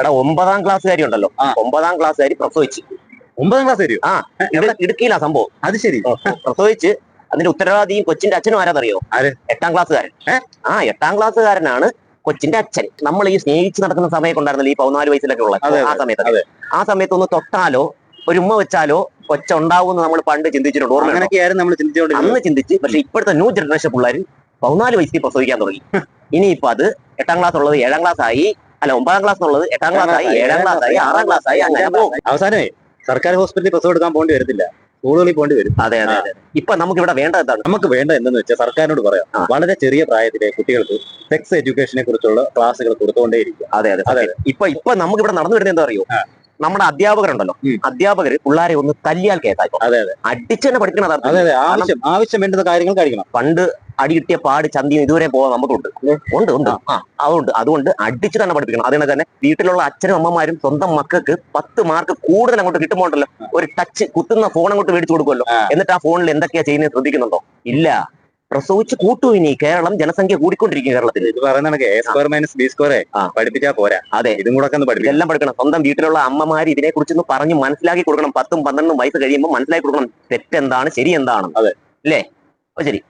എടാ 9ാം ക്ലാസ്സുകാരി ഉണ്ടല്ലോ, 9ാം ക്ലാസ്സുകാരി പ്രസവിച്ച്. 9ാം ക്ലാസ് വരും? ഇടുക്കിയിലാ സംഭവം. അത് ശരി. പ്രസവിച്ച് അതിന്റെ ഉത്തരവാദിയും കൊച്ചിന്റെ അച്ഛനും ആരാന്നറിയോ? 8ാം ക്ലാസ്സുകാരൻ. 8ാം ക്ലാസ്സുകാരനാണ് കൊച്ചിന്റെ അച്ഛൻ. നമ്മൾ ഈ സ്നേഹിച്ച് നടക്കുന്ന സമയമൊക്കെ ഉണ്ടായിരുന്നല്ലോ, ഈ 14 വയസ്സിലൊക്കെ ഉള്ള ആ സമയത്ത് ഒന്ന് തൊട്ടാലോ ഒരു ഉമ്മ വെച്ചാലോ കൊച്ചുണ്ടാവും നമ്മൾ പണ്ട് ചിന്തിച്ചിട്ടുണ്ട്. ഓർമ്മയൊക്കെയായിരുന്നു നമ്മൾ അന്ന് ചിന്തിച്ച്. പക്ഷെ ഇപ്പോഴത്തെ ന്യൂ ജനറേഷൻ പിള്ളേർ 14 വയസ്സിൽ പ്രസവിക്കാൻ തുടങ്ങി. ഇനിയിപ്പോ അത് 8ാം ക്ലാസ് ഉള്ളത് 7ാം ക്ലാസ് ആയി, അല്ല 9ാം ക്ലാസ് ഉള്ളത് 8ാം ക്ലാസ് ആയി, 7ാം ക്ലാസ് ആയി, 6ാം ക്ലാസ് ആയി, അങ്ങനെ പോകും. അവസാനമേ സർക്കാർ ഹോസ്പിറ്റലിൽ പ്രസവം എടുക്കാൻ പോകേണ്ടി വരത്തില്ല, സ്കൂളുകളിൽ പോകേണ്ടി വരും. അതെ അതെ അതെ. ഇപ്പൊ നമുക്ക് ഇവിടെ വേണ്ടത് എന്താണ്? നമുക്ക് വേണ്ട എന്തെന്ന് വെച്ചാൽ സർക്കാരിനോട് പറയാം, വളരെ ചെറിയ പ്രായത്തിലെ കുട്ടികൾക്ക് സെക്സ് എഡ്യൂക്കേഷനെ കുറിച്ചുള്ള ക്ലാസ്സുകൾ കൊടുത്തുകൊണ്ടേയിരിക്കും. അതെ അതെ അതെ. ഇപ്പൊ നമുക്ക് ഇവിടെ നടന്നു വരുന്നത് എന്താ അറിയോ? നമ്മുടെ അധ്യാപകരുണ്ടല്ലോ, അധ്യാപകര് പിള്ളേരെ ഒന്ന് തല്ലിയാൽ കേട്ടായി. അതെ അതെ, അടിച്ചു തന്നെ പഠിക്കണം. അതെ അതെ, ആവശ്യം വേണ്ടുന്ന കാര്യങ്ങൾ കഴിക്കണം. പണ്ട് അടി കിട്ടിയ പാട് ചന്തിയും ഇതുവരെ പോകാൻ നമുക്കുണ്ട്. അതുകൊണ്ട് അടിച്ചു തന്നെ പഠിപ്പിക്കണം. അതിനെ തന്നെ വീട്ടിലുള്ള അച്ഛനും അമ്മമാരും സ്വന്തം മക്കൾക്ക് 10 മാർക്ക് കൂടുതൽ അങ്ങോട്ട് കിട്ടുമ്പോണ്ടല്ലോ, ഒരു ടച്ച് കുത്തുന്ന ഫോൺ അങ്ങോട്ട് മേടിച്ചു കൊടുക്കുമല്ലോ. എന്നിട്ട് ആ ഫോണിൽ എന്തൊക്കെയാ ചെയ്യുന്നത് ശ്രദ്ധിക്കുന്നുണ്ടോ? ഇല്ല. പ്രസവിച്ച് കൂട്ടു. ഇനി കേരളം ജനസംഖ്യ കൂടിക്കൊണ്ടിരിക്കും. കേരളത്തിൽ ഇത് പറയുന്ന പഠിപ്പിച്ചാ പോരാ. അതെ, ഇതും കൂടെ എല്ലാം പഠിക്കണം. സ്വന്തം വീട്ടിലുള്ള അമ്മമാര് ഇതിനെ കുറിച്ചൊന്ന് പറഞ്ഞ് മനസ്സിലാക്കി കൊടുക്കണം. 10ഉം 12ഉം വയസ്സ് കഴിയുമ്പോൾ മനസ്സിലാക്കി കൊടുക്കണം തെറ്റെന്താണ് ശരി എന്താണ്. അതെ അല്ലേ? ശരി.